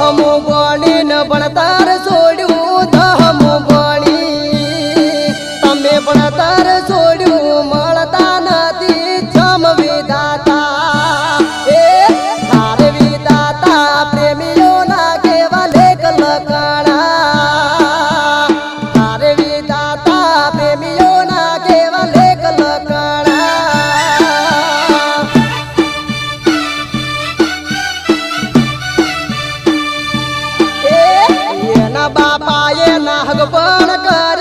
દહમું ભણીને ભણતર છોડ્યું દહમું ભણી તમે ભણતર છોડ્યું મળતા નથી જમ વિધાતા એ હાર વિધાતા પ્રેમીઓના કેવા લેખ લખાણા હાર વિધાતા પ્રેમીઓના કેવા લેખ લખાણા બાપા એ નાગ પણ કરે